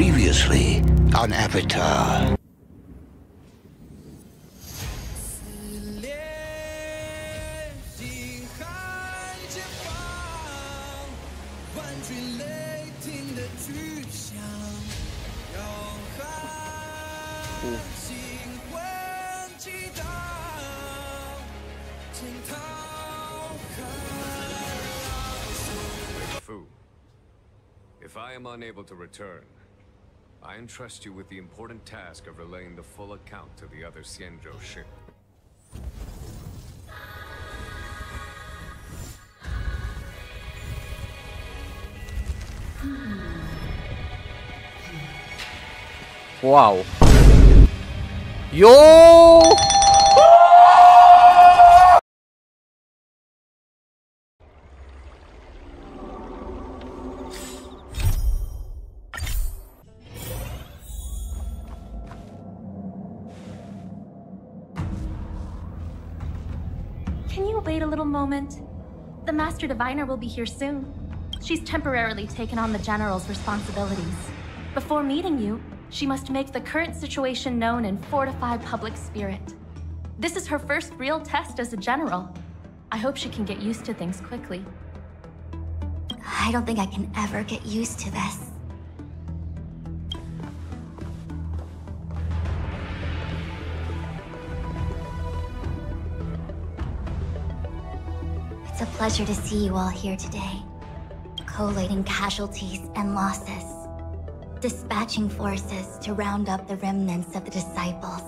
Previously on Avatar. If I am unable to return, I entrust you with the important task of relaying the full account to the other Xianzhou ship. Wow. Yo! Can you wait a little moment? The Master Diviner will be here soon. She's temporarily taken on the General's responsibilities. Before meeting you, she must make the current situation known and fortify public spirit. This is her first real test as a General. I hope she can get used to things quickly. I don't think I can ever get used to this. It's a pleasure to see you all here today, collating casualties and losses, dispatching forces to round up the remnants of the disciples,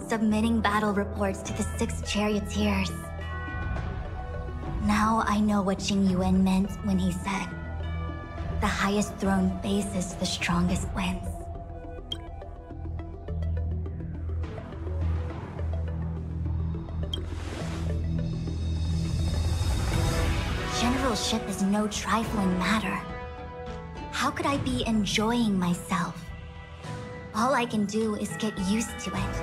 submitting battle reports to the 6 charioteers. Now I know what Jing Yuan meant when he said, "The highest throne faces the strongest wins." Generalship is no trifling matter. How could I be enjoying myself? All I can do is get used to it.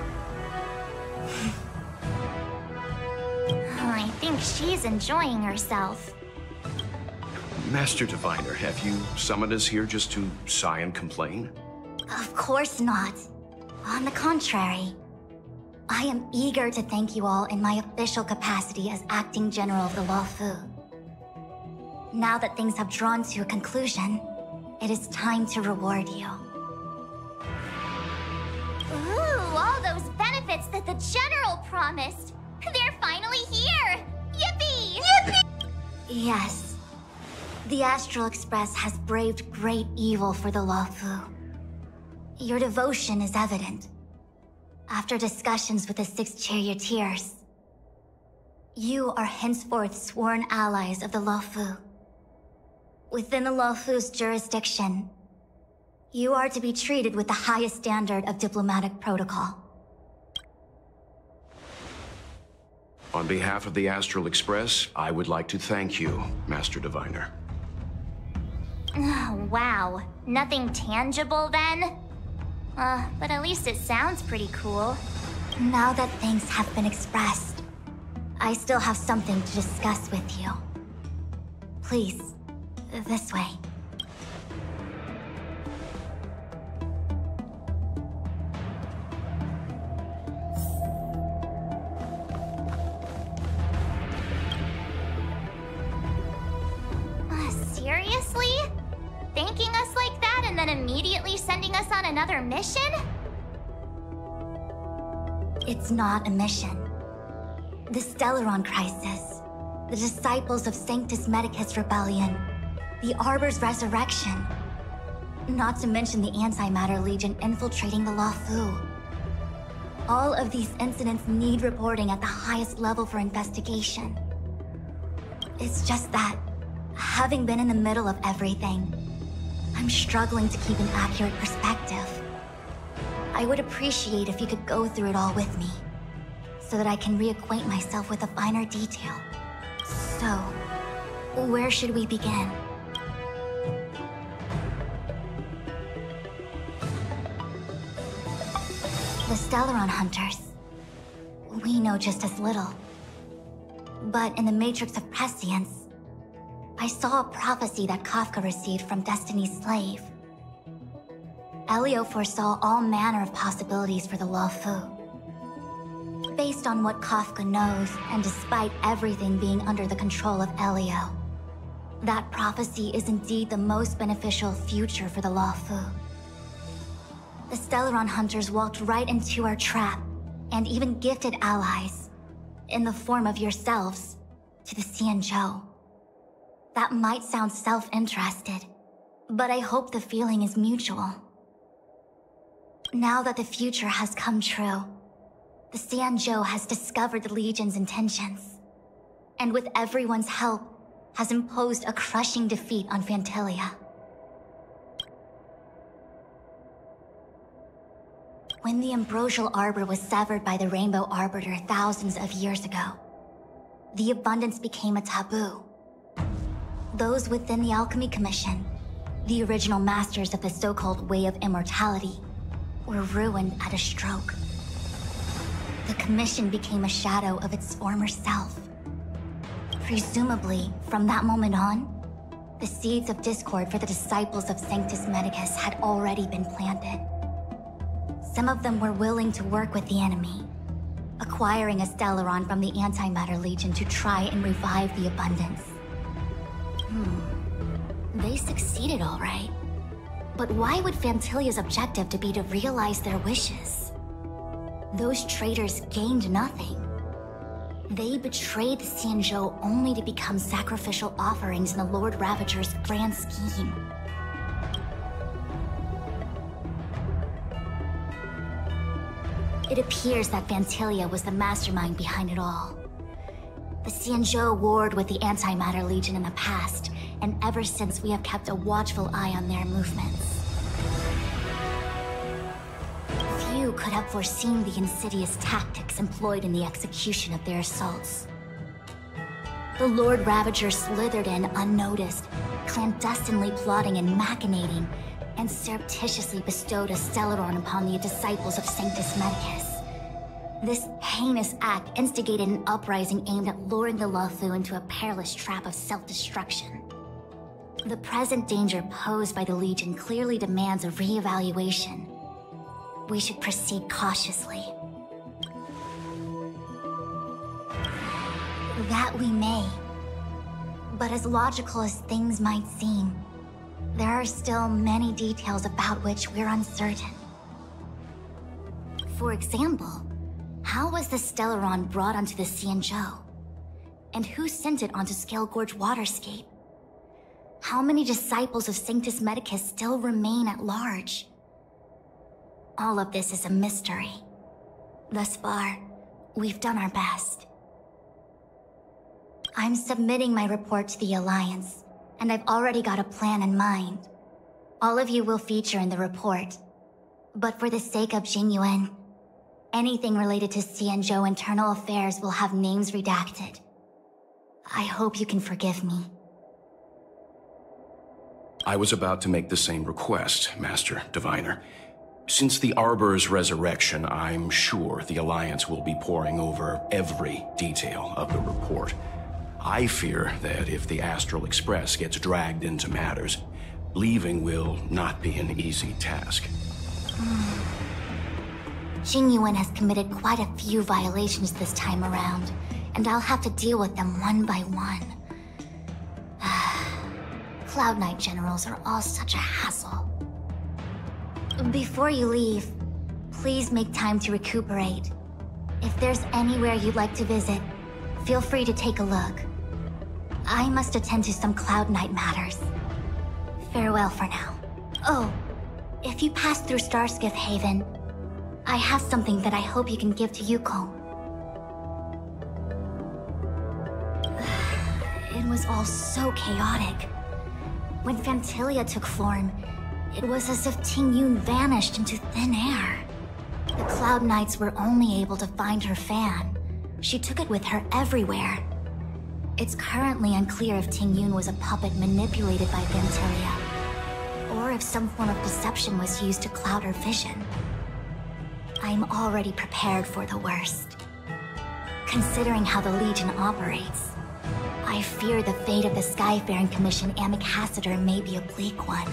I think she's enjoying herself. Master Diviner, have you summoned us here just to sigh and complain? Of course not. On the contrary, I am eager to thank you all in my official capacity as Acting General of the Luofu. Now that things have drawn to a conclusion, it is time to reward you. Ooh, all those benefits that the General promised. They're finally here! Yippee! Yippee! Yes. The Astral Express has braved great evil for the Luofu. Your devotion is evident. After discussions with the 6 charioteers, you are henceforth sworn allies of the Luofu. Within the Luofu's jurisdiction, you are to be treated with the highest standard of diplomatic protocol. On behalf of the Astral Express, I would like to thank you, Master Diviner. Oh, wow. Nothing tangible then? But at least it sounds pretty cool. Now that things have been expressed, I still have something to discuss with you. Please, this way. Seriously? Thanking us like that and then immediately sending us on another mission? It's not a mission. The Stellaron Crisis, the Disciples of Sanctus Medicus Rebellion, the Arbor's resurrection, not to mention the Antimatter Legion infiltrating the Luofu. All of these incidents need reporting at the highest level for investigation. It's just that, having been in the middle of everything, I'm struggling to keep an accurate perspective. I would appreciate if you could go through it all with me, so that I can reacquaint myself with a finer detail. So, where should we begin? The Stellaron Hunters. We know just as little. But in the Matrix of Prescience, I saw a prophecy that Kafka received from Destiny's slave. Elio foresaw all manner of possibilities for the Luofu. Based on what Kafka knows, and despite everything being under the control of Elio, that prophecy is indeed the most beneficial future for the Luofu. The Stellaron hunters walked right into our trap, and even gifted allies, in the form of yourselves, to the Xianzhou. That might sound self-interested, but I hope the feeling is mutual. Now that the future has come true, the Xianzhou has discovered the Legion's intentions, and with everyone's help, has imposed a crushing defeat on Phantilia. When the ambrosial arbor was severed by the Rainbow Arbiter thousands of years ago, the abundance became a taboo. Those within the Alchemy Commission, the original masters of the so-called Way of Immortality, were ruined at a stroke. The Commission became a shadow of its former self. Presumably, from that moment on, the seeds of discord for the disciples of Sanctus Medicus had already been planted. Some of them were willing to work with the enemy, acquiring a Stellaron from the Antimatter Legion to try and revive the abundance. They succeeded all right. But why would Phantilia's objective to be to realize their wishes? Those traitors gained nothing. They betrayed the Xianzhou only to become sacrificial offerings in the Lord Ravager's grand scheme. It appears that Phantilia was the mastermind behind it all. The Xianzhou warred with the Antimatter Legion in the past, and ever since we have kept a watchful eye on their movements. Few could have foreseen the insidious tactics employed in the execution of their assaults. The Lord Ravager slithered in unnoticed, clandestinely plotting and machinating, and surreptitiously bestowed a Stellaron upon the disciples of Sanctus Medicus. This heinous act instigated an uprising aimed at luring the Luofu into a perilous trap of self-destruction. The present danger posed by the Legion clearly demands a re-evaluation. We should proceed cautiously. That we may. But as logical as things might seem, there are still many details about which we're uncertain. For example, how was the Stellaron brought onto the Xianzhou? And who sent it onto Scale Gorge Waterscape? How many disciples of Sanctus Medicus still remain at large? All of this is a mystery. Thus far, we've done our best. I'm submitting my report to the Alliance, and I've already got a plan in mind. All of you will feature in the report. But for the sake of Jingyuan, anything related to Xianzhou internal affairs will have names redacted. I hope you can forgive me. I was about to make the same request, Master Diviner. Since the Arbor's resurrection, I'm sure the Alliance will be poring over every detail of the report. I fear that if the Astral Express gets dragged into matters, leaving will not be an easy task. Jingyuan has committed quite a few violations this time around, and I'll have to deal with them one by one. Cloud Knight generals are all such a hassle. Before you leave, please make time to recuperate. If there's anywhere you'd like to visit, feel free to take a look. I must attend to some Cloud Knight matters. Farewell for now. Oh, if you pass through Starskiff Haven, I have something that I hope you can give to Yuko. It was all so chaotic. When Phantilia took form, it was as if Tingyun vanished into thin air. The Cloud Knights were only able to find her fan. She took it with her everywhere. It's currently unclear if Tingyun was a puppet manipulated by Phantilia, or if some form of deception was used to cloud her vision. I'm already prepared for the worst. Considering how the Legion operates, I fear the fate of the Skyfaring Commission Amicassador may be a bleak one.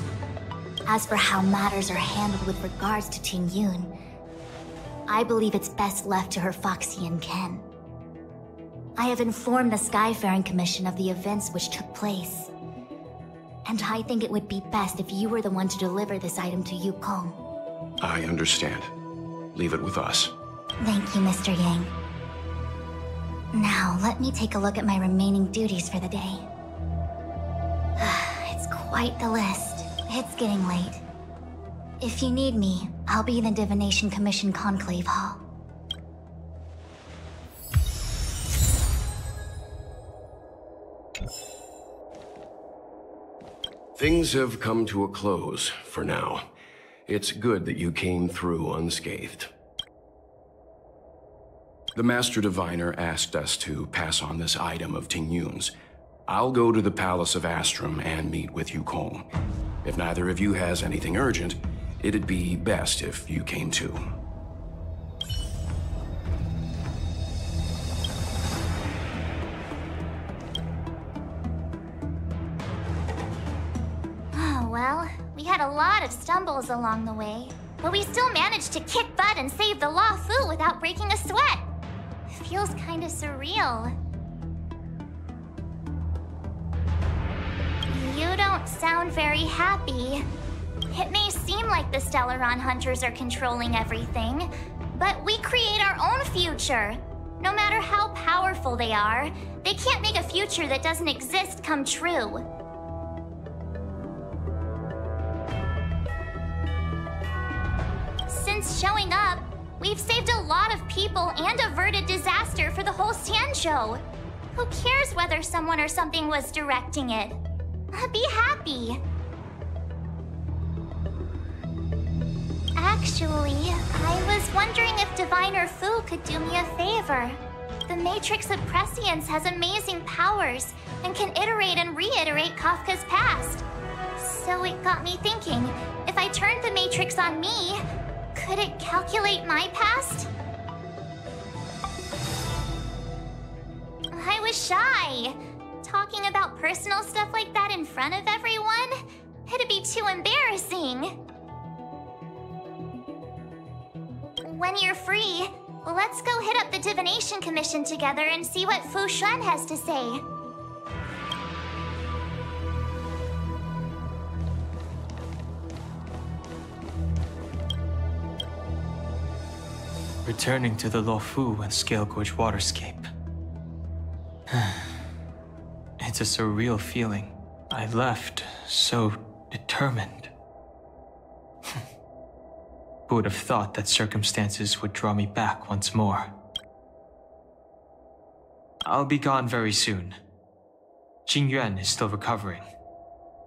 As for how matters are handled with regards to Ting Yun, I believe it's best left to her Foxian ken. I have informed the Skyfaring Commission of the events which took place, and I think it would be best if you were the one to deliver this item to Yukong. I understand. Leave it with us. Thank you, Mr. Yang. Now, let me take a look at my remaining duties for the day. It's quite the list. It's getting late. If you need me, I'll be in the Divination Commission Conclave Hall. Things have come to a close, for now. It's good that you came through unscathed. The Master Diviner asked us to pass on this item of Ting Yun's. I'll go to the Palace of Astrum and meet with Yukong. If neither of you has anything urgent, it'd be best if you came too. Oh, well, we had a lot of stumbles along the way, but we still managed to kick butt and save the Law Fu without breaking a sweat. Feels kinda surreal. You don't sound very happy. It may seem like the Stellaron Hunters are controlling everything, but we create our own future. No matter how powerful they are, they can't make a future that doesn't exist come true. Since showing up, we've saved a lot of people and averted disaster for the whole Sanzhou. Who cares whether someone or something was directing it? Be happy. Actually, I was wondering if Diviner Fu could do me a favor. The Matrix of Prescience has amazing powers and can iterate and reiterate Kafka's past. So it got me thinking, if I turned the Matrix on me, could it calculate my past? I was shy. Talking about personal stuff like that in front of everyone? It'd be too embarrassing. When you're free, let's go hit up the Divination Commission together and see what Fu Xuan has to say. Returning to the Luofu and Scale Gorge waterscape. It's a surreal feeling. I left so determined. Who would have thought that circumstances would draw me back once more? I'll be gone very soon. Jing Yuan is still recovering,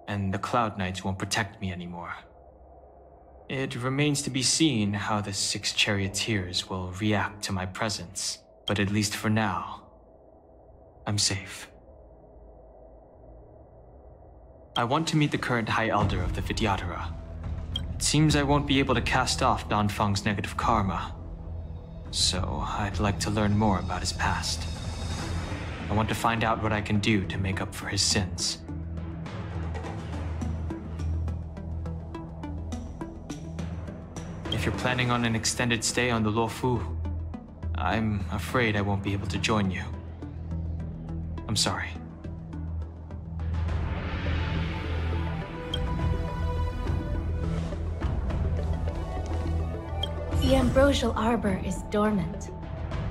and the Cloud Knights won't protect me anymore. It remains to be seen how the 6 charioteers will react to my presence, but at least for now, I'm safe. I want to meet the current High Elder of the Vidyadhara. It seems I won't be able to cast off Danfeng's negative karma, so I'd like to learn more about his past. I want to find out what I can do to make up for his sins. If you're planning on an extended stay on the Luofu, I'm afraid I won't be able to join you. I'm sorry. The Ambrosial Arbor is dormant.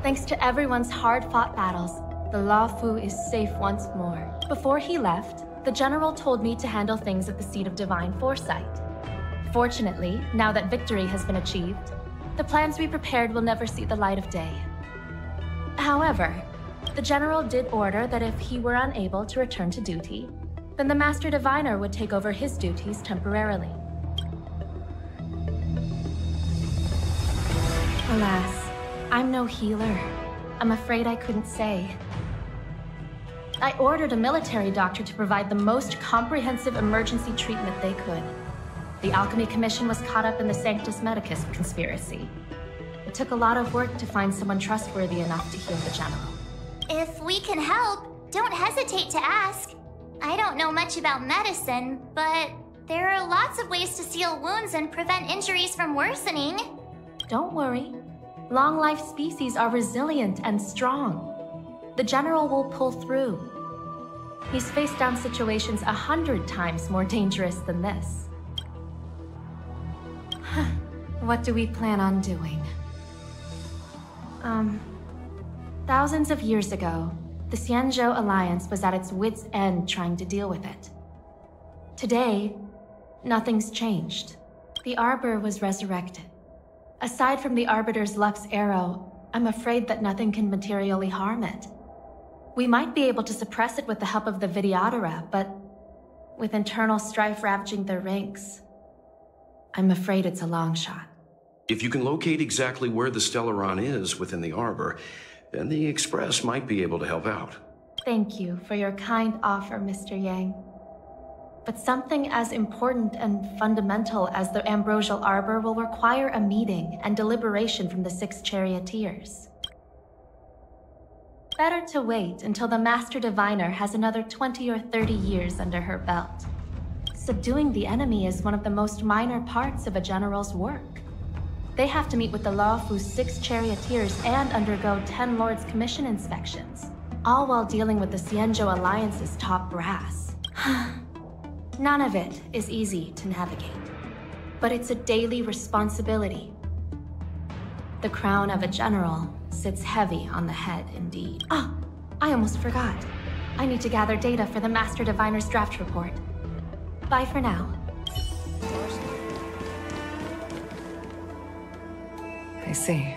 Thanks to everyone's hard-fought battles, the Luofu is safe once more. Before he left, the General told me to handle things at the Seat of Divine Foresight. Fortunately, now that victory has been achieved, the plans we prepared will never see the light of day. However, the General did order that if he were unable to return to duty, then the Master Diviner would take over his duties temporarily. Alas, I'm no healer. I'm afraid I couldn't say. I ordered a military doctor to provide the most comprehensive emergency treatment they could. The Alchemy Commission was caught up in the Sanctus Medicus conspiracy. It took a lot of work to find someone trustworthy enough to heal the General. If we can help, don't hesitate to ask. I don't know much about medicine, but There are lots of ways to seal wounds and prevent injuries from worsening. Don't worry. Long-life species are resilient and strong. The General will pull through. He's faced down situations 100 times more dangerous than this. What do we plan on doing? Thousands of years ago, the Xianzhou Alliance was at its wit's end trying to deal with it. Today, nothing's changed. The Arbor was resurrected. Aside from the Arbiter's Lux arrow, I'm afraid that nothing can materially harm it. We might be able to suppress it with the help of the Vidyadhara, but with internal strife ravaging their ranks, I'm afraid it's a long shot. If you can locate exactly where the Stellaron is within the Arbor, then the Express might be able to help out. Thank you for your kind offer, Mr. Yang. But something as important and fundamental as the Ambrosial Arbor will require a meeting and deliberation from the 6 charioteers. Better to wait until the Master Diviner has another 20 or 30 years under her belt. Subduing the enemy is one of the most minor parts of a general's work. They have to meet with the Laofu's 6 charioteers and undergo 10 Lords' Commission inspections, all while dealing with the Xianzhou Alliance's top brass. None of it is easy to navigate, but it's a daily responsibility. The crown of a general sits heavy on the head indeed. Ah, I almost forgot. I need to gather data for the Master Diviner's draft report. Bye for now. I see.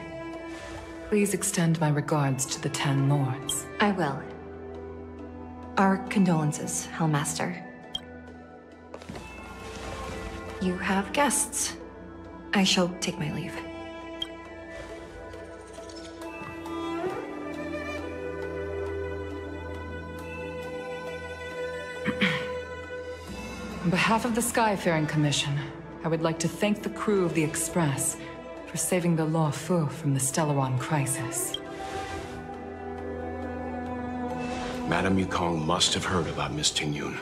Please extend my regards to the 10 Lords. I will. Our condolences, Hellmaster. You have guests. I shall take my leave. On behalf of the Skyfaring Commission, I would like to thank the crew of the Express for saving the Laofu from the Stellaron crisis. Madame Yukong must have heard about Miss Tingyun.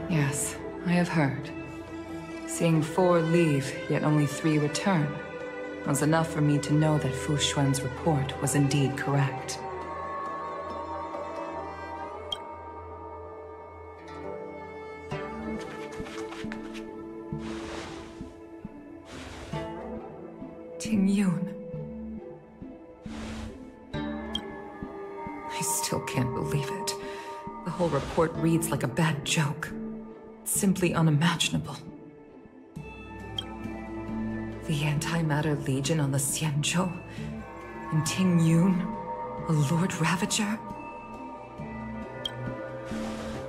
Yes, I have heard. Seeing 4 leave, yet only 3 return, was enough for me to know that Fu Xuan's report was indeed correct. Tingyun. I still can't believe it. The whole report reads like a bad joke. It's simply unimaginable. The Antimatter Legion on the Xianzhou, and Tingyun, a Lord Ravager?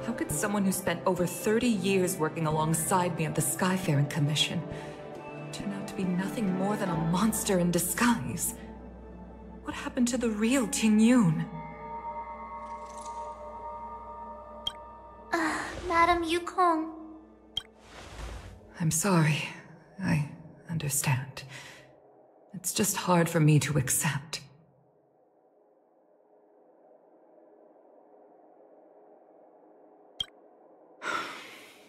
How could someone who spent over 30 years working alongside me at the Skyfaring Commission turn out to be nothing more than a monster in disguise? What happened to the real Tingyun? Madame Yukong. I'm sorry. I understand. It's just hard for me to accept.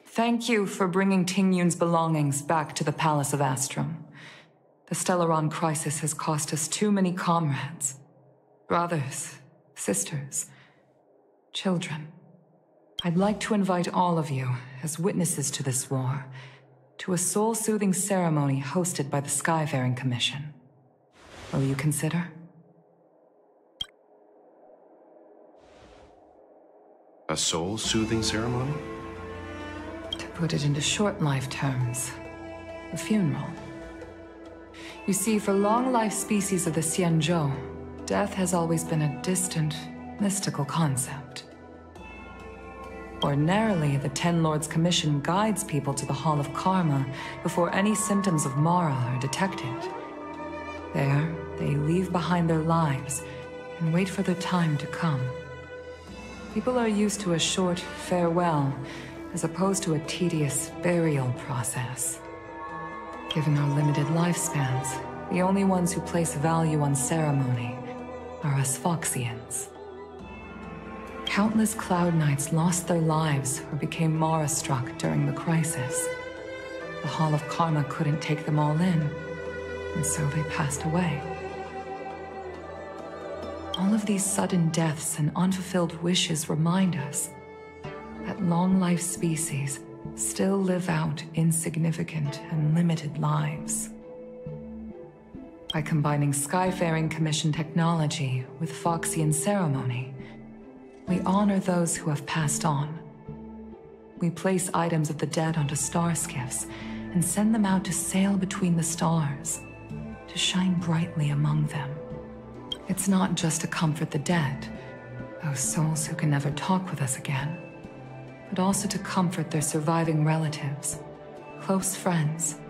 Thank you for bringing Tingyun's belongings back to the Palace of Astrum. The Stellaron crisis has cost us too many comrades. Brothers, sisters, children. I'd like to invite all of you, as witnesses to this war, to a soul-soothing ceremony hosted by the Skyfaring Commission. Will you consider? A soul-soothing ceremony? To put it into short-life terms, a funeral. You see, for long-life species of the Xianzhou, death has always been a distant, mystical concept. Ordinarily, the 10 Lords' Commission guides people to the Hall of Karma before any symptoms of Mara are detected. There, they leave behind their lives and wait for their time to come. People are used to a short farewell, as opposed to a tedious burial process. Given our limited lifespans, the only ones who place value on ceremony are us Foxians. Countless Cloud Knights lost their lives or became Mara-struck during the crisis. The Hall of Karma couldn't take them all in, and so they passed away. All of these sudden deaths and unfulfilled wishes remind us that long-life species still live out insignificant and limited lives. By combining Skyfaring Commission technology with Foxian ceremony, we honor those who have passed on. We place items of the dead onto star skiffs and send them out to sail between the stars, to shine brightly among them. It's not just to comfort the dead, those souls who can never talk with us again, but also to comfort their surviving relatives, close friends,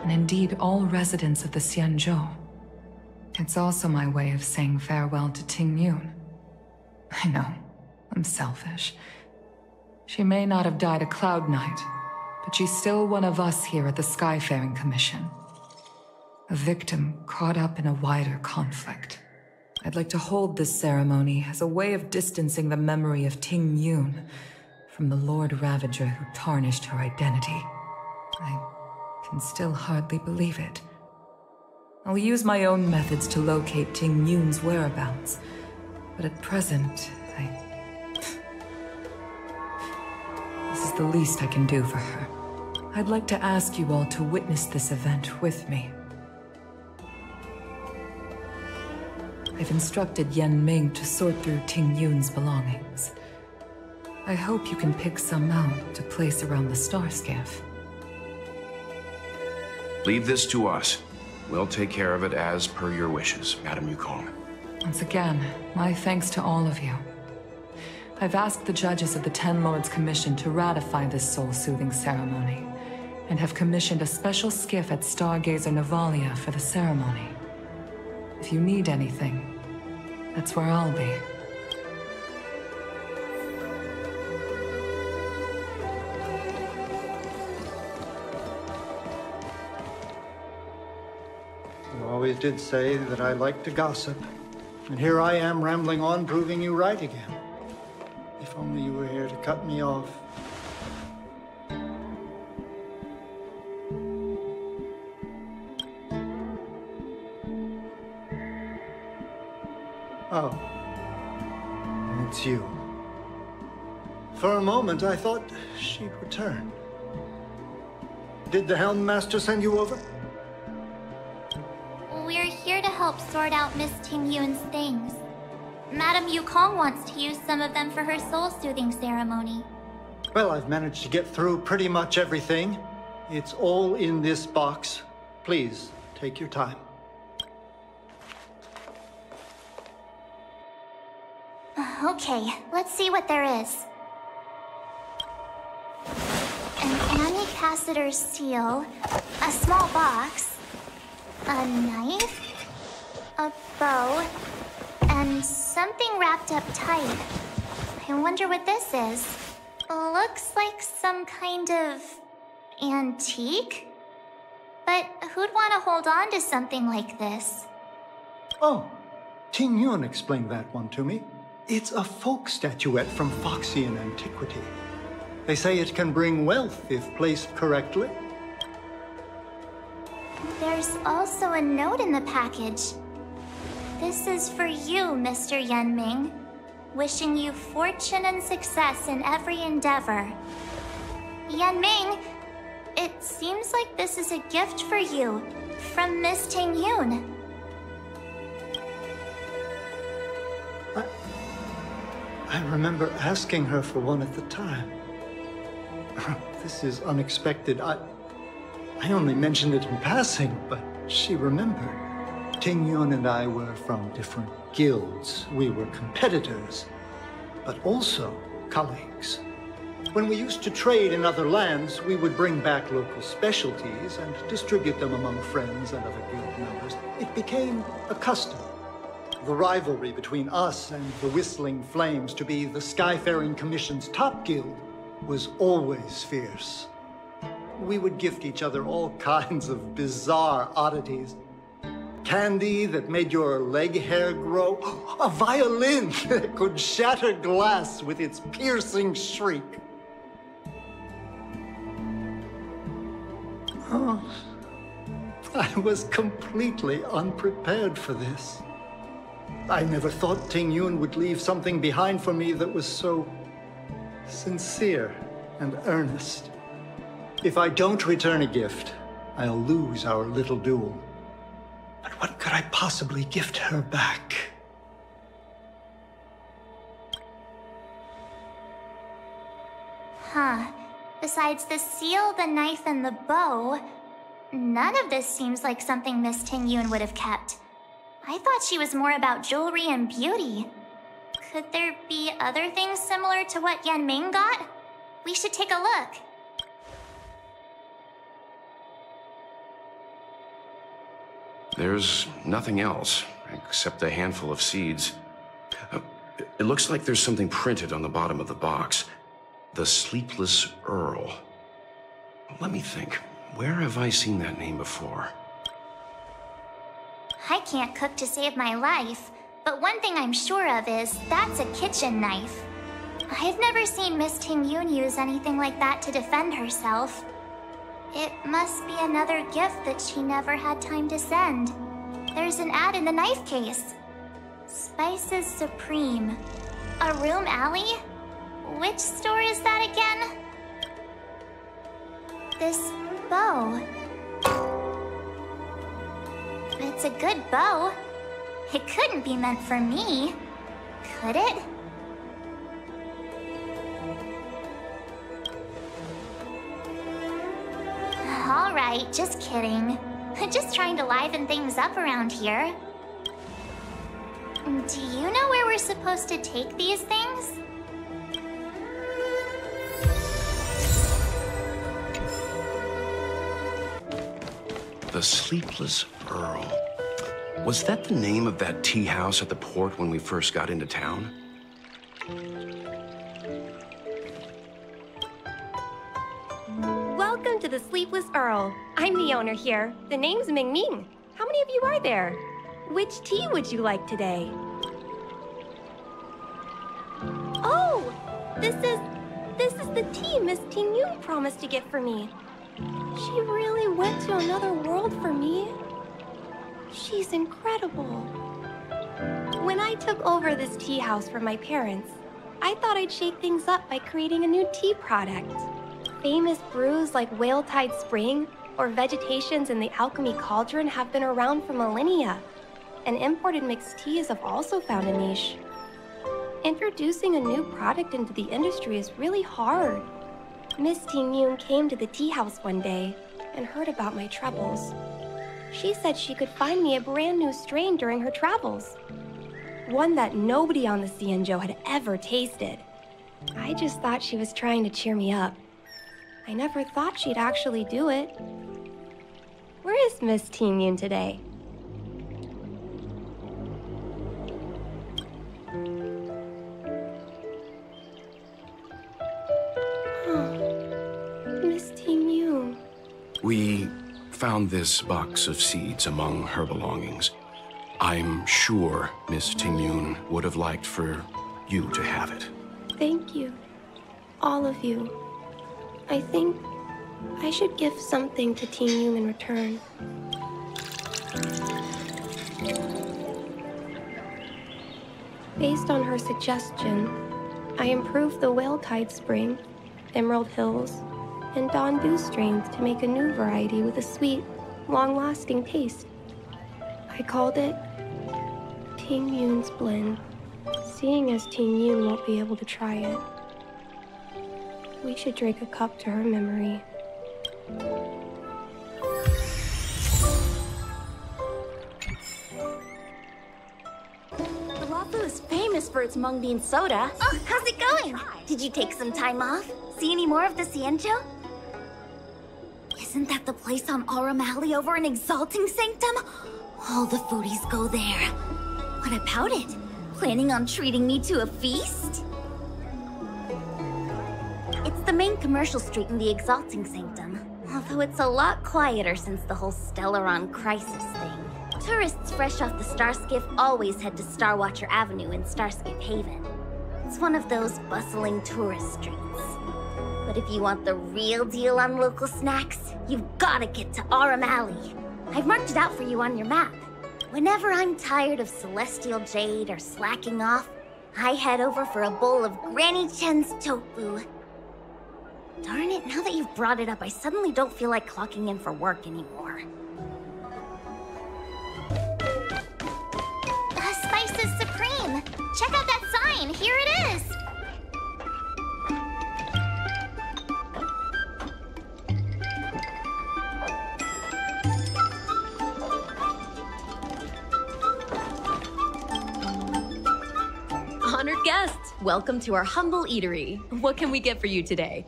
and indeed all residents of the Xianzhou. It's also my way of saying farewell to Ting Yun. I know, I'm selfish. She may not have died a Cloud Knight, but she's still one of us here at the Skyfaring Commission. A victim caught up in a wider conflict. I'd like to hold this ceremony as a way of distancing the memory of Ting Yun from the Lord Ravager who tarnished her identity. I can still hardly believe it. I'll use my own methods to locate Ting Yun's whereabouts, but at present, this is the least I can do for her. I'd like to ask you all to witness this event with me. I've instructed Yan Ming to sort through Ting Yun's belongings. I hope you can pick some out to place around the star skiff. Leave this to us. We'll take care of it as per your wishes, Madam Yukong. Once again, my thanks to all of you. I've asked the judges of the Ten Lords Commission to ratify this soul-soothing ceremony, and have commissioned a special skiff at Stargazer Navalia for the ceremony. If you need anything, that's where I'll be. You always did say that I like to gossip. And here I am rambling on, proving you right again. If only you were here to cut me off. Oh. It's you. For a moment, I thought she'd returned. Did the Helm Master send you over? We're here to help sort out Miss Ting Yun's things. Madam Yukong wants to use some of them for her soul-soothing ceremony. Well, I've managed to get through pretty much everything. It's all in this box. Please, take your time. Okay, let's see what there is. An Anicassiter's seal, a small box, a knife, a bow, and something wrapped up tight. I wonder what this is. Looks like some kind of antique? But who'd want to hold on to something like this? Oh, Ting Yun explained that one to me. It's a folk statuette from Foxian antiquity. They say it can bring wealth if placed correctly. There's also a note in the package. This is for you, Mr. Yan Ming. Wishing you fortune and success in every endeavor. Yan Ming, it seems like this is a gift for you from Miss Ting Yun. I remember asking her for one at the time. This is unexpected. I only mentioned it in passing, but she remembered. Ting Yun and I were from different guilds. We were competitors, but also colleagues. When we used to trade in other lands, we would bring back local specialties and distribute them among friends and other guild members. It became a custom. The rivalry between us and the Whistling Flames to be the Skyfaring Commission's top guild was always fierce. We would gift each other all kinds of bizarre oddities. candy that made your leg hair grow, a violin that could shatter glass with its piercing shriek. Oh, I was completely unprepared for this. I never thought Ting Yun would leave something behind for me that was so sincere and earnest. If I don't return a gift, I'll lose our little duel. But what could I possibly gift her back? Huh. Besides the seal, the knife, and the bow, none of this seems like something Miss Ting Yun would have kept. I thought she was more about jewelry and beauty. Could there be other things similar to what Yan Ming got? We should take a look. There's nothing else, except a handful of seeds. It looks like there's something printed on the bottom of the box. The Sleepless Earl. Let me think. Where have I seen that name before? I can't cook to save my life, but one thing I'm sure of is that's a kitchen knife. I've never seen Miss Ting Yun use anything like that to defend herself. It must be another gift that she never had time to send. There's an ad in the knife case. Spices Supreme. A room alley? Which store is that again? This bow. It's a good bow. It couldn't be meant for me, could it? All right, just kidding. Just trying to liven things up around here. Do you know where we're supposed to take these things? The Sleepless Earl. Was that the name of that tea house at the port when we first got into town? Welcome to the Sleepless Earl. I'm the owner here. The name's Ming Ming. How many of you are there? Which tea would you like today? Oh! This is the tea Miss Ting Yun promised to get for me. She really went to another world for me. She's incredible. When I took over this tea house from my parents, I thought I'd shake things up by creating a new tea product. Famous brews like Whale Tide Spring or Vegetations in the Alchemy Cauldron have been around for millennia, and imported mixed teas have also found a niche. Introducing a new product into the industry is really hard. Miss Ting Yun came to the tea house one day and heard about my troubles. She said she could find me a brand new strain during her travels. One that nobody on the Xianzhou had ever tasted. I just thought she was trying to cheer me up. I never thought she'd actually do it. Where is Miss Ting Yun today? Miss Ting Yun. We found this box of seeds among her belongings. I'm sure Miss Ting Yun would have liked for you to have it. Thank you. All of you. I think I should give something to Ting Yun in return. Based on her suggestion, I improved the Whale Tide Spring, Emerald Hills, and Donbu strains to make a new variety with a sweet, long-lasting taste. I called it Ting Yun's Blend, seeing as Ting Yun won't be able to try it. We should drink a cup to her memory. Rafu is famous for its mung bean soda. Oh, how's it going? Did you take some time off? See any more of the Xianzhou? Isn't that the place on Aurum Alley over in Exalting Sanctum? All the foodies go there. What about it? Planning on treating me to a feast? It's the main commercial street in the Exalting Sanctum, although it's a lot quieter since the whole Stellaron crisis thing. Tourists fresh off the Starskiff always head to Starwatcher Avenue in Starskiff Haven. It's one of those bustling tourist streets. But if you want the real deal on local snacks, you've gotta get to Aurum Alley. I've marked it out for you on your map. Whenever I'm tired of Celestial Jade or slacking off, I head over for a bowl of Granny Chen's tofu. Darn it, now that you've brought it up, I suddenly don't feel like clocking in for work anymore. Spice is supreme! Check out that sign! Here it is! Honored guests, welcome to our humble eatery. What can we get for you today?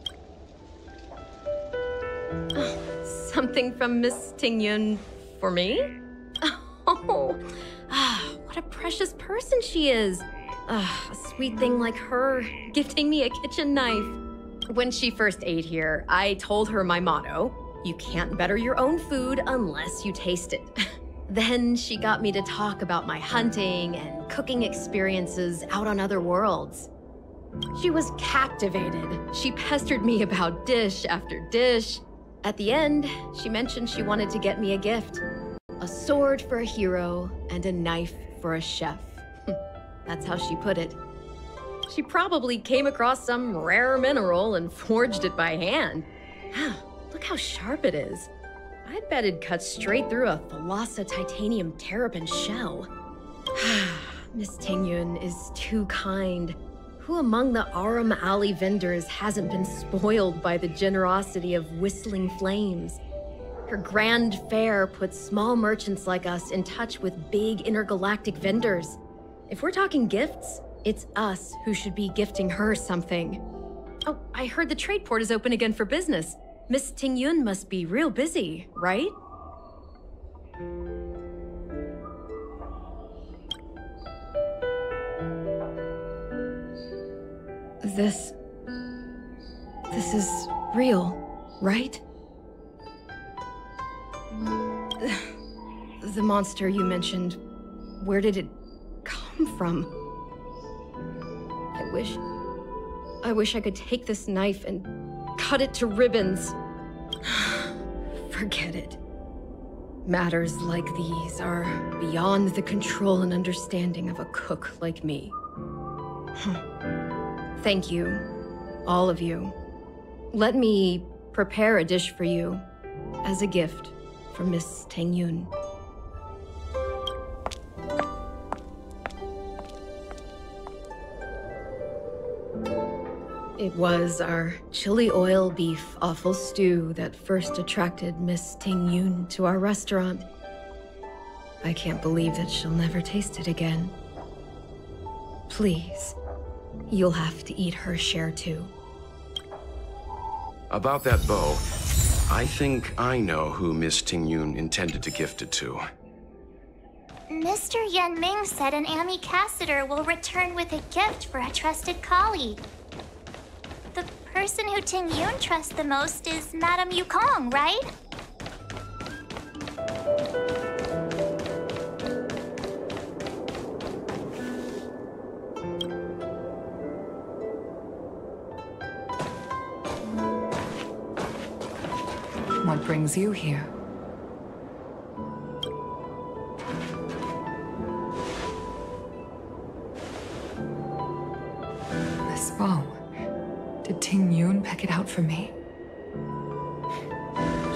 Something from Miss Tingyun for me? Oh, what a precious person she is. A sweet thing like her, gifting me a kitchen knife. When she first ate here, I told her my motto: you can't better your own food unless you taste it. Then she got me to talk about my hunting and cooking experiences out on other worlds. She was captivated. She pestered me about dish after dish. At the end, she mentioned she wanted to get me a gift. A sword for a hero and a knife for a chef. That's how she put it. She probably came across some rare mineral and forged it by hand. Look how sharp it is. I bet it'd cut straight through a Thalassa titanium terrapin shell. Miss Tingyun is too kind. Who among the Aurum Alley vendors hasn't been spoiled by the generosity of whistling flames? Her grand fare puts small merchants like us in touch with big intergalactic vendors. If we're talking gifts, it's us who should be gifting her something. Oh, I heard the trade port is open again for business. Miss Tingyun must be real busy, right? This is real, right? The monster you mentioned, where did it come from? I wish I could take this knife and cut it to ribbons. Forget it. Matters like these are beyond the control and understanding of a cook like me. Thank you, all of you. Let me prepare a dish for you as a gift from Miss Tingyun. It was our chili oil beef offal stew that first attracted Miss Tingyun to our restaurant. I can't believe that she'll never taste it again. Please, you'll have to eat her share too. About that bow, I think I know who Miss Tingyun intended to gift it to. Mr. Yan Ming said an ambassador will return with a gift for a trusted colleague. The person who Tingyun trusts the most is Madame Yukong, right? What brings you here? This bow. Did Tingyun pick it out for me?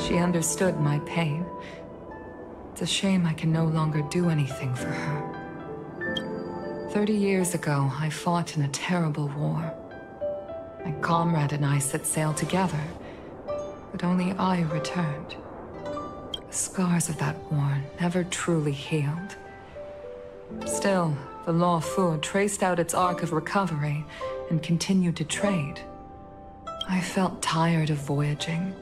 She understood my pain. It's a shame I can no longer do anything for her. 30 years ago, I fought in a terrible war. My comrade and I set sail together, but only I returned. The scars of that war never truly healed. Still, the Law Fu traced out its arc of recovery and continued to trade. I felt tired of voyaging,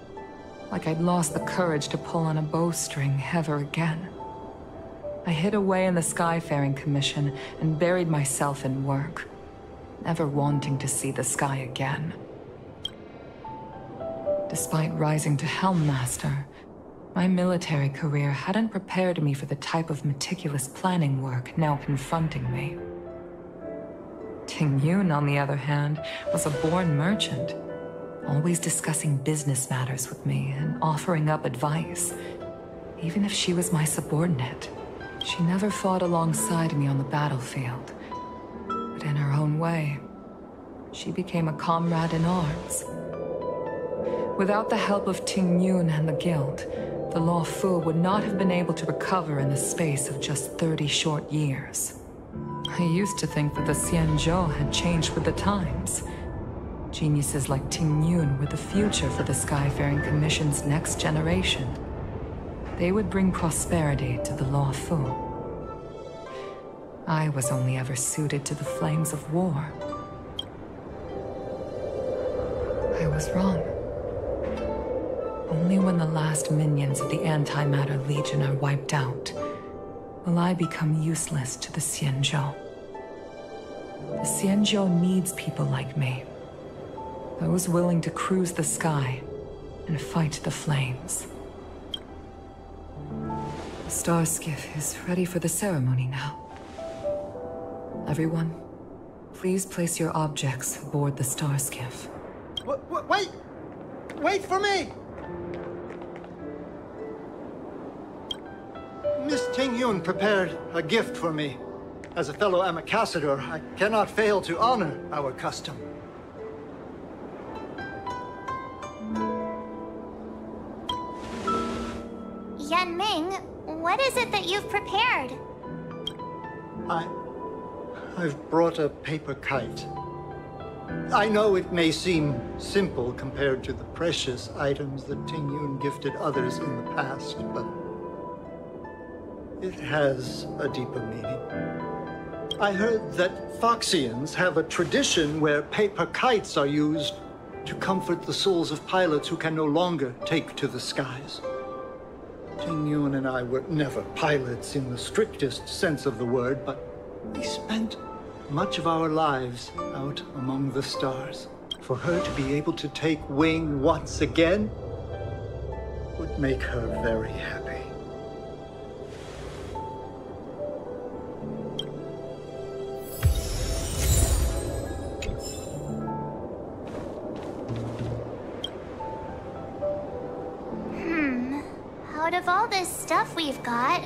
like I'd lost the courage to pull on a bowstring ever again. I hid away in the Skyfaring Commission and buried myself in work, never wanting to see the sky again. Despite rising to Helm Master, My military career hadn't prepared me for the type of meticulous planning work now confronting me. Ting-Yun, on the other hand, was a born merchant, always discussing business matters with me and offering up advice. Even if she was my subordinate, she never fought alongside me on the battlefield. But in her own way, she became a comrade in arms. Without the help of Ting-Yun and the Guild, the Law Fu would not have been able to recover in the space of just 30 short years. I used to think that the Xianzhou had changed with the times. Geniuses like Ting-Yun were the future for the Skyfaring Commission's next generation. They would bring prosperity to the Law Fu. I was only ever suited to the flames of war. I was wrong. Only when the last minions of the Antimatter Legion are wiped out will I become useless to the Xianzhou. The Xianzhou needs people like me. Those willing to cruise the sky and fight the flames. The star skiff is ready for the ceremony now. Everyone, please place your objects aboard the star skiff. Wait! Wait for me! Miss Ting-Yun prepared a gift for me. As a fellow ambassador, I cannot fail to honor our custom. Yanming, what is it that you've prepared? I've brought a paper kite. I know it may seem simple compared to the precious items that Ting-Yun gifted others in the past, but it has a deeper meaning. I heard that Foxians have a tradition where paper kites are used to comfort the souls of pilots who can no longer take to the skies. Ting-Yun and I were never pilots in the strictest sense of the word, but we spent much of our lives out among the stars. For her to be able to take wing once again would make her very happy. Out of all this stuff we've got,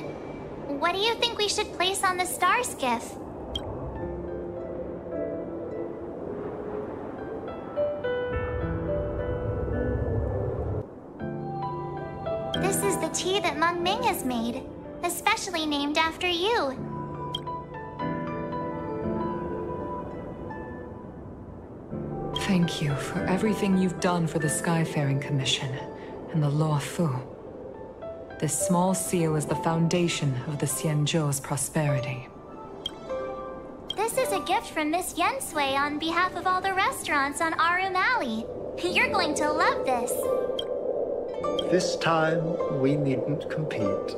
what do you think we should place on the star skiff? This is the tea that Meng Ming has made, especially named after you. Thank you for everything you've done for the Skyfaring Commission and the Law Fu. This small seal is the foundation of the Xianzhou's prosperity. This is a gift from Miss Yensui on behalf of all the restaurants on Arum Alley. You're going to love this. This time, we needn't compete.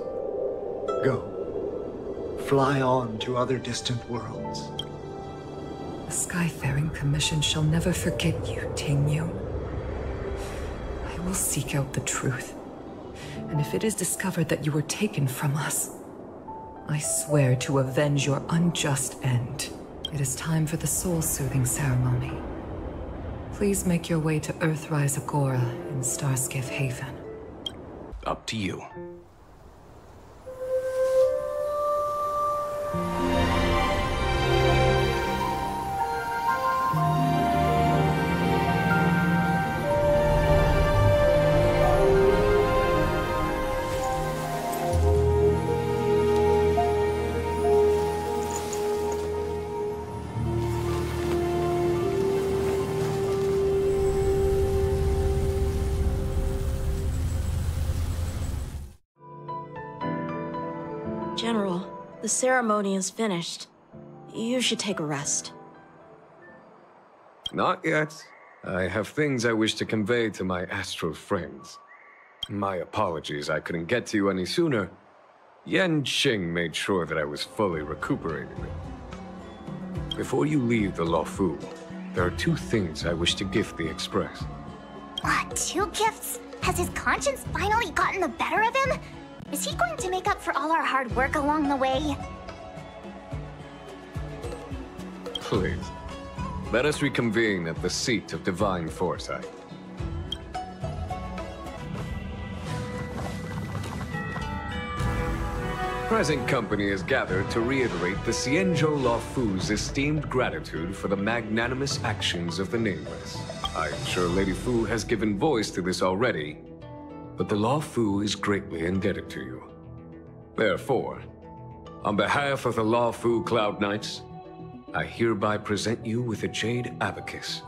Go. Fly on to other distant worlds. The Skyfaring Commission shall never forget you, Ting-Yun. I will seek out the truth. And if it is discovered that you were taken from us, I swear to avenge your unjust end. It is time for the soul-soothing ceremony. Please make your way to Earthrise Agora in Starskiff Haven. Up to you. General, the ceremony is finished. You should take a rest. Not yet. I have things I wish to convey to my astral friends. My apologies I couldn't get to you any sooner. Yan Qing made sure that I was fully recuperated. Before you leave the Law Fu, there are two things I wish to gift the Express. What, 2 gifts? Has his conscience finally gotten the better of him? Is he going to make up for all our hard work along the way? Please, let us reconvene at the seat of divine foresight. Present company is gathered to reiterate the Xianzhou Luofu's esteemed gratitude for the magnanimous actions of the Nameless. I am sure Lady Fu has given voice to this already, but the Luofu is greatly indebted to you. Therefore, on behalf of the Luofu Cloud Knights, I hereby present you with a jade abacus,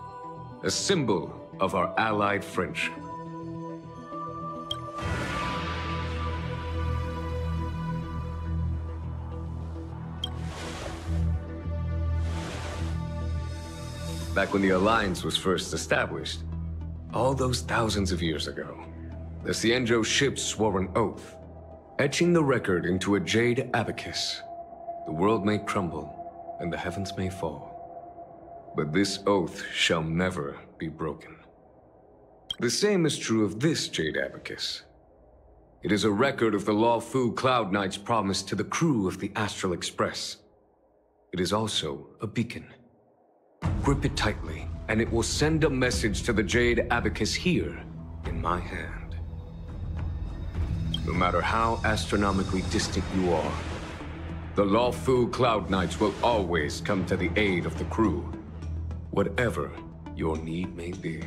a symbol of our allied friendship. Back when the Alliance was first established, all those thousands of years ago, the Xianzhou ships swore an oath, etching the record into a jade abacus. The world may crumble, and the heavens may fall, but this oath shall never be broken. The same is true of this jade abacus. It is a record of the Luofu Cloud Knight's promise to the crew of the Astral Express. It is also a beacon. Grip it tightly, and it will send a message to the jade abacus here, in my hand. No matter how astronomically distant you are, the Luofu Cloud Knights will always come to the aid of the crew, whatever your need may be.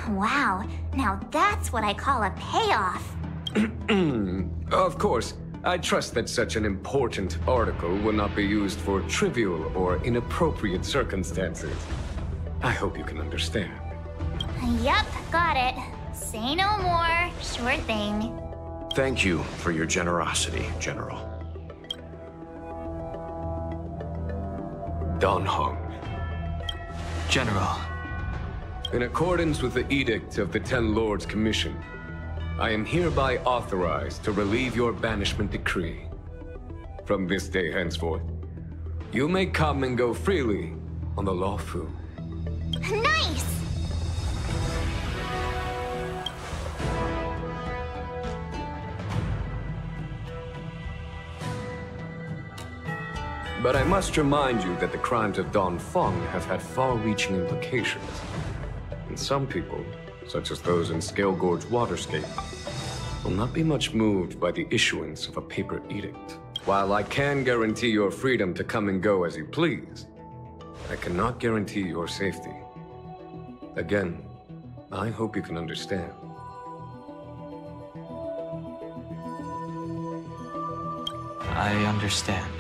Wow, now that's what I call a payoff. Of course, I trust that such an important article will not be used for trivial or inappropriate circumstances. I hope you can understand. Yep, got it. Say no more. Sure thing. Thank you for your generosity, General. Dan Heng. General. In accordance with the Edict of the Ten Lords Commission, I am hereby authorized to relieve your banishment decree. From this day henceforth, you may come and go freely on the Luofu. Nice! But I must remind you that the crimes of Don Feng have had far-reaching implications. And some people, such as those in Scale Gorge Waterscape, will not be much moved by the issuance of a paper edict. While I can guarantee your freedom to come and go as you please, I cannot guarantee your safety. Again, I hope you can understand. I understand.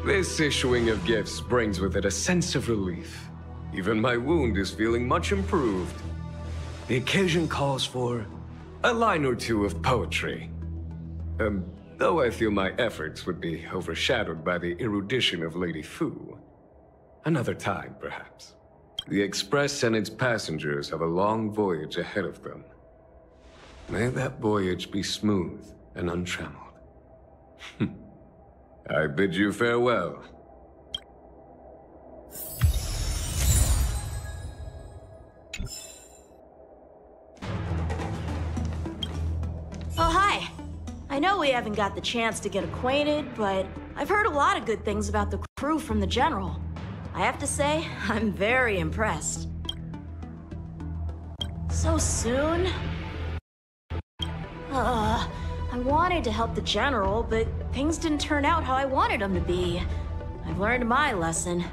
This issuing of gifts brings with it a sense of relief. Even my wound is feeling much improved. The occasion calls for a line or two of poetry. Though I feel my efforts would be overshadowed by the erudition of Lady Fu. Another time, perhaps. The Express and its passengers have a long voyage ahead of them. May that voyage be smooth and untrammeled. I bid you farewell. Oh, hi. I know we haven't got the chance to get acquainted, but I've heard a lot of good things about the crew from the General. I have to say, I'm very impressed. So soon? I wanted to help the General, but things didn't turn out how I wanted them to be. I've learned my lesson.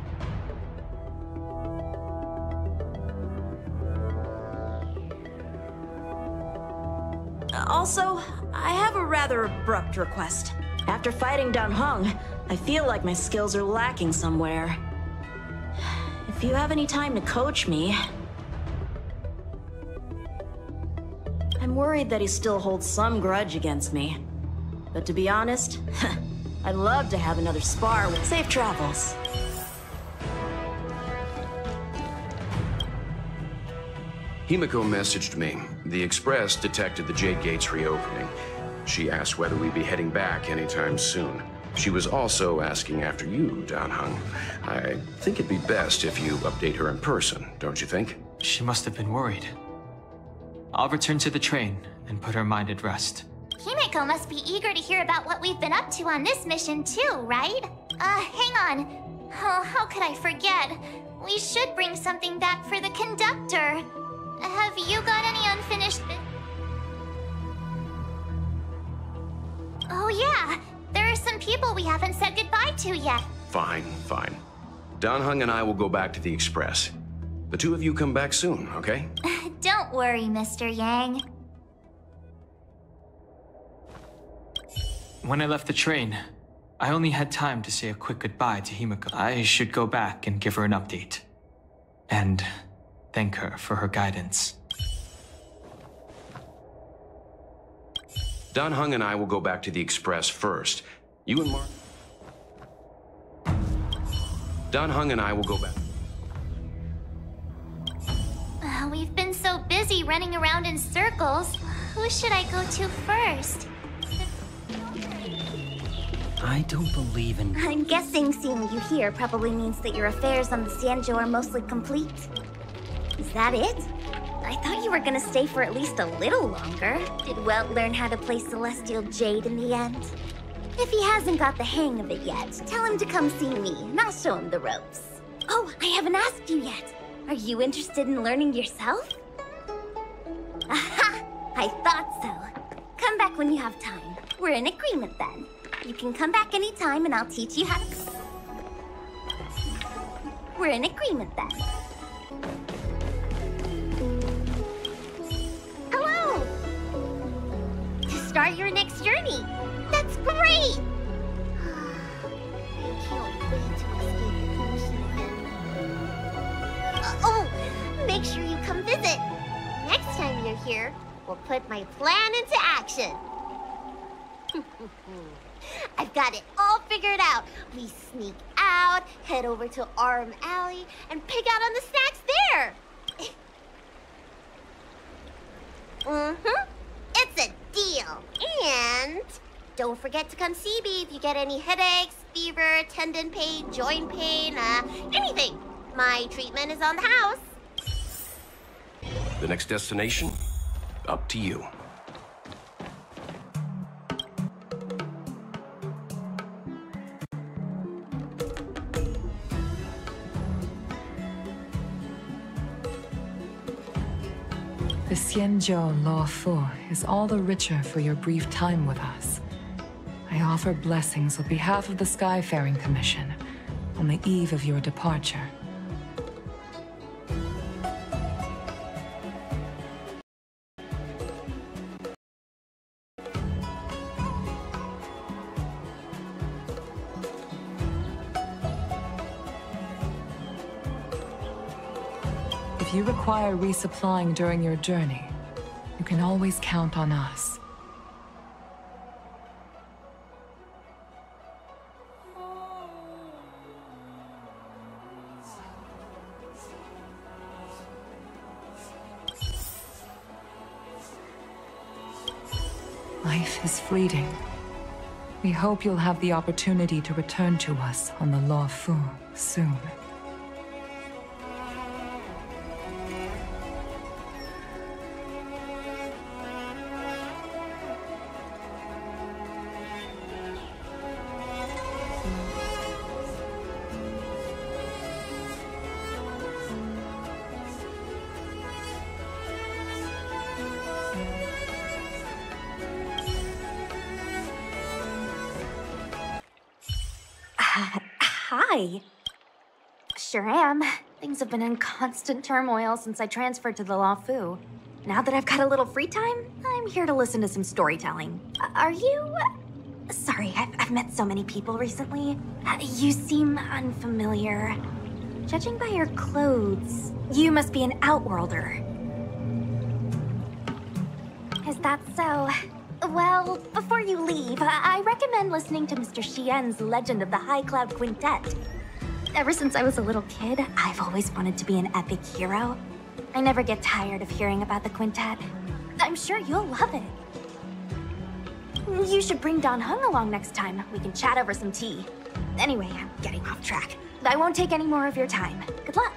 Also, I have a rather abrupt request. After fighting Dan Heng, I feel like my skills are lacking somewhere. If you have any time to coach me... I'm worried that he still holds some grudge against me. But to be honest, I'd love to have another spar with safe travels. Himiko messaged me. The Express detected the Jade Gates reopening. She asked whether we'd be heading back anytime soon. She was also asking after you, Dan Heng. I think it'd be best if you update her in person, don't you think? She must have been worried. I'll return to the train and put her mind at rest. Himeko must be eager to hear about what we've been up to on this mission too, right? Hang on. Oh, how could I forget? We should bring something back for the conductor. Have you got any unfinished Oh yeah, there are some people we haven't said goodbye to yet. Fine, fine. Danheng and I will go back to the Express. The two of you come back soon, okay? Don't worry, Mr. Yang. When I left the train, I only had time to say a quick goodbye to Himeko. I should go back and give her an update. And thank her for her guidance. Danheng and I will go back to the Express first. You and Mark... Danheng and I will go back. We've been so busy running around in circles. Who should I go to first? I don't believe in... I'm guessing seeing you here probably means that your affairs on the Sanjo are mostly complete. Is that it? I thought you were gonna stay for at least a little longer. Did Welt learn how to play Celestial Jade in the end? If he hasn't got the hang of it yet, tell him to come see me, and I'll show him the ropes. Oh, I haven't asked you yet. Are you interested in learning yourself? Aha! I thought so. Come back when you have time. We're in agreement then. You can come back anytime and I'll teach you how to... We're in agreement then. Hello! To start your next journey. That's great! I can't wait to escape the pollution again. Oh! Make sure you come visit. Next time you're here, we'll put my plan into action. I've got it all figured out. We sneak out, head over to Arm Alley, and pick out on the snacks there. It's a deal. And don't forget to come see me if you get any headaches, fever, tendon pain, joint pain, anything. My treatment is on the house. The next destination? Up to you. The Xianzhou Law Fu is all the richer for your brief time with us. I offer blessings on behalf of the Skyfaring Commission on the eve of your departure. If you require resupplying during your journey, you can always count on us. Life is fleeting. We hope you'll have the opportunity to return to us on the Law Fu soon. Hi. Sure am. Things have been in constant turmoil since I transferred to the Law Fu. Now that I've got a little free time, I'm here to listen to some storytelling. Are you... Sorry, I've met so many people recently. You seem unfamiliar. Judging by your clothes, you must be an Outworlder. Is that so? Well, before you leave, I recommend listening to Mr. Xian's Legend of the High Cloud Quintet. Ever since I was a little kid, I've always wanted to be an epic hero. I never get tired of hearing about the quintet. I'm sure you'll love it. You should bring Danheng along next time. We can chat over some tea. Anyway, I'm getting off track. I won't take any more of your time. Good luck.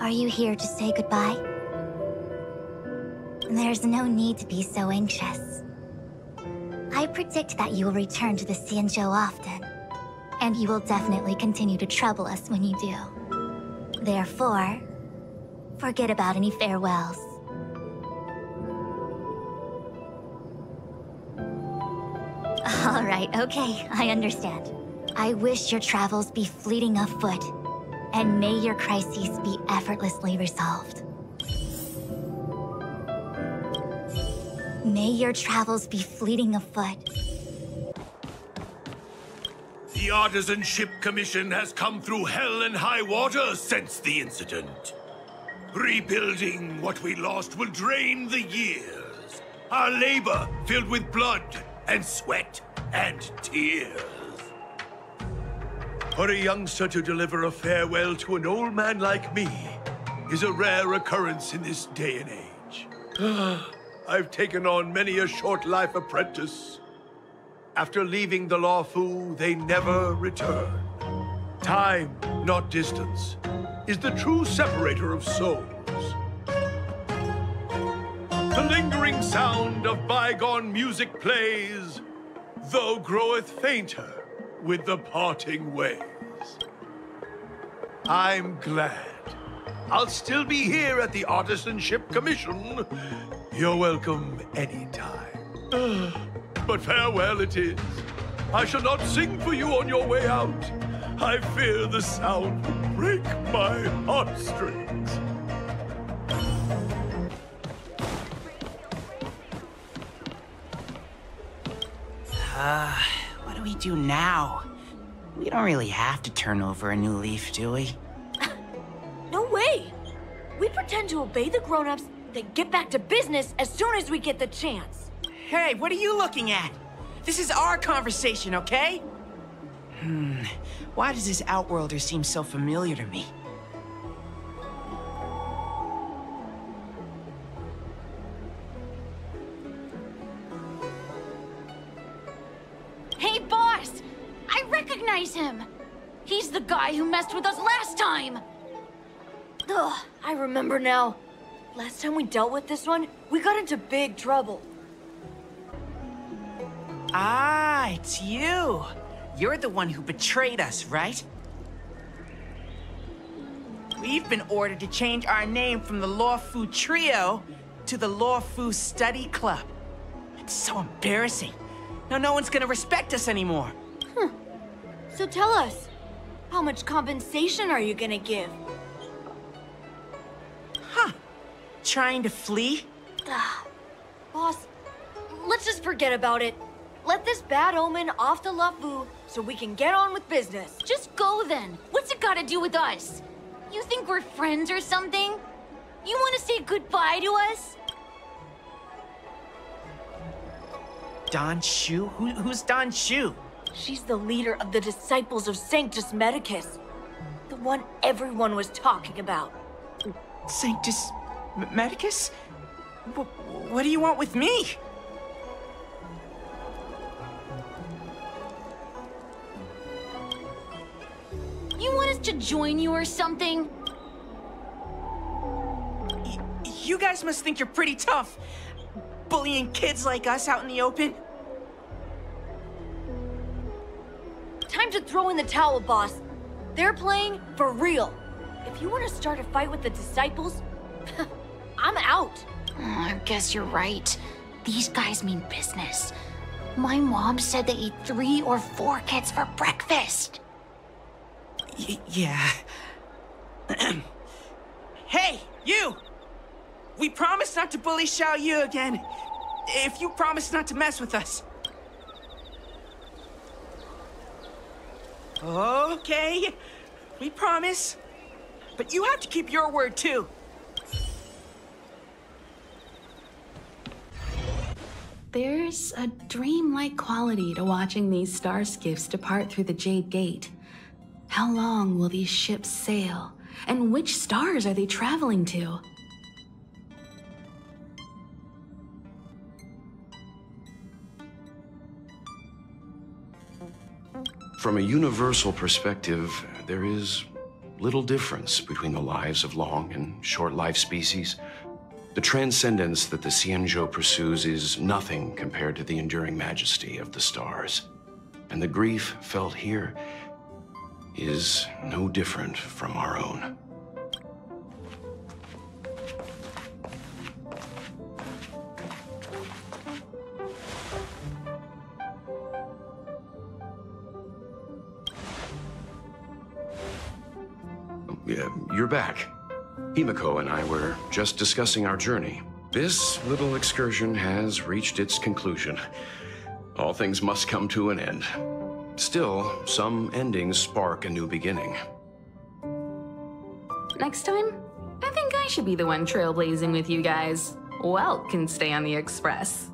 Are you here to say goodbye? There's no need to be so anxious. I predict that you will return to the Xianzhou often, and you will definitely continue to trouble us when you do. Therefore, forget about any farewells. All right, okay, I understand. I wish your travels be fleeting of foot, and may your crises be effortlessly resolved. May your travels be fleeting of foot. The Artisanship Commission has come through hell and high water since the incident. Rebuilding what we lost will drain the years. Our labor filled with blood and sweat and tears. For a youngster to deliver a farewell to an old man like me is a rare occurrence in this day and age. I've taken on many a short life apprentice. After leaving the Luofu, they never return. Time, not distance, is the true separator of souls. The lingering sound of bygone music plays, though groweth fainter with the parting ways. I'm glad. I'll still be here at the Artisanship Commission. You're welcome anytime. But farewell it is. I shall not sing for you on your way out. I fear the sound will break my heartstrings. What do we do now? We don't really have to turn over a new leaf, do we? No way! We pretend to obey the grown-ups, then get back to business as soon as we get the chance. Hey, what are you looking at? This is our conversation, okay? Why does this Outworlder seem so familiar to me? Hey, boss! I recognize him! He's the guy who messed with us last time! Ugh, I remember now. Last time we dealt with this one, we got into big trouble. Ah, it's you. You're the one who betrayed us, right? We've been ordered to change our name from the Luofu Trio to the Luofu Study Club. It's so embarrassing. Now no one's gonna respect us anymore. So tell us, how much compensation are you gonna give? Trying to flee? Boss, let's just forget about it. Let this bad omen off the Luofu so we can get on with business. Just go then. What's it got to do with us? You think we're friends or something? You want to say goodbye to us? Don Shu? Who's Don Shu? She's the leader of the Disciples of Sanctus Medicus. The one everyone was talking about. Sanctus Medicus? What do you want with me? You want us to join you or something? You guys must think you're pretty tough, bullying kids like us out in the open. Time to throw in the towel, boss. They're playing for real. If you want to start a fight with the Disciples, I'm out. I guess you're right. These guys mean business. My mom said they eat 3 or 4 kids for breakfast. Yeah. Hey, you! We promised not to bully Xiao Yu again. If you promise not to mess with us. Okay, we promise. But you have to keep your word, too. There's a dreamlike quality to watching these star skiffs depart through the Jade Gate. How long will these ships sail? And which stars are they traveling to? From a universal perspective, there is little difference between the lives of long and short-lived species. The transcendence that the Xianzhou pursues is nothing compared to the enduring majesty of the stars. And the grief felt here is no different from our own. You're back. Himiko and I were just discussing our journey. This little excursion has reached its conclusion. All things must come to an end. Still, some endings spark a new beginning. Next time, I think I should be the one trailblazing with you guys. Welt can stay on the Express.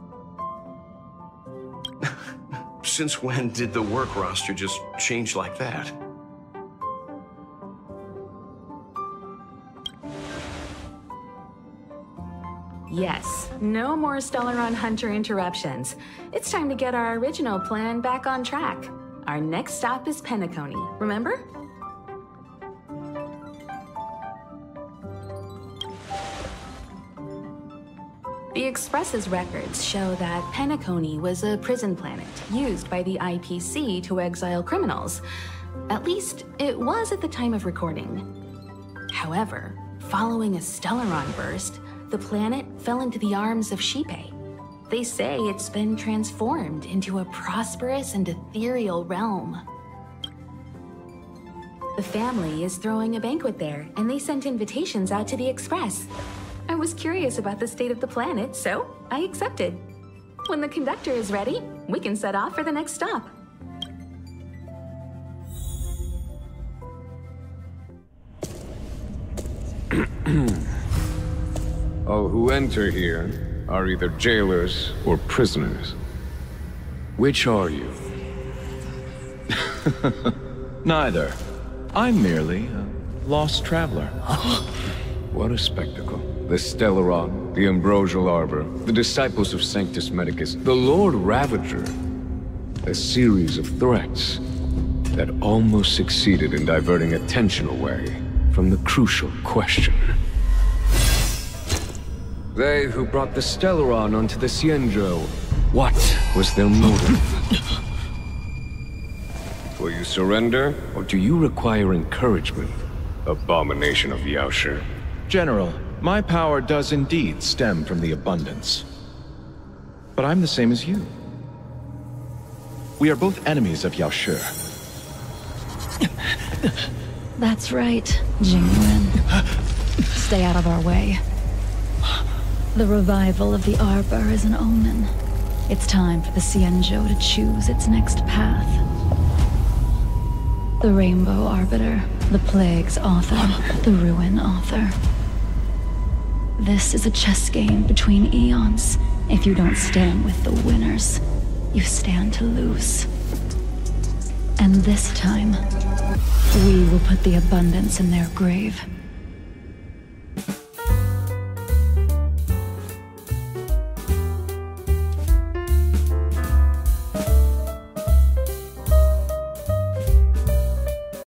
Since when did the work roster just change like that? Yes, no more Stellaron Hunter interruptions. It's time to get our original plan back on track. Our next stop is Penacony, remember? The Express's records show that Penacony was a prison planet used by the IPC to exile criminals. At least, it was at the time of recording. However, following a Stellaron burst, the planet fell into the arms of Xipe. They say it's been transformed into a prosperous and ethereal realm. The family is throwing a banquet there, and they sent invitations out to the Express. I was curious about the state of the planet, so I accepted. When the conductor is ready, we can set off for the next stop. All who enter here are either jailers or prisoners. Which are you? Neither. I'm merely a lost traveler. What a spectacle. The Stellaron, the Ambrosial Arbor, the disciples of Sanctus Medicus, the Lord Ravager. A series of threats that almost succeeded in diverting attention away from the crucial question. They who brought the Stellaron onto the Xianzhou, what was their motive? Will you surrender, or do you require encouragement, abomination of Yaoshi? General, my power does indeed stem from the abundance. But I'm the same as you. We are both enemies of Yaoshi. That's right, Jingyuan. Stay out of our way. The revival of the Arbor is an omen. It's time for the Xianzhou to choose its next path. The Rainbow Arbiter, the Plague's author, the Ruin author. This is a chess game between eons. If you don't stand with the winners, you stand to lose. And this time, we will put the abundance in their grave.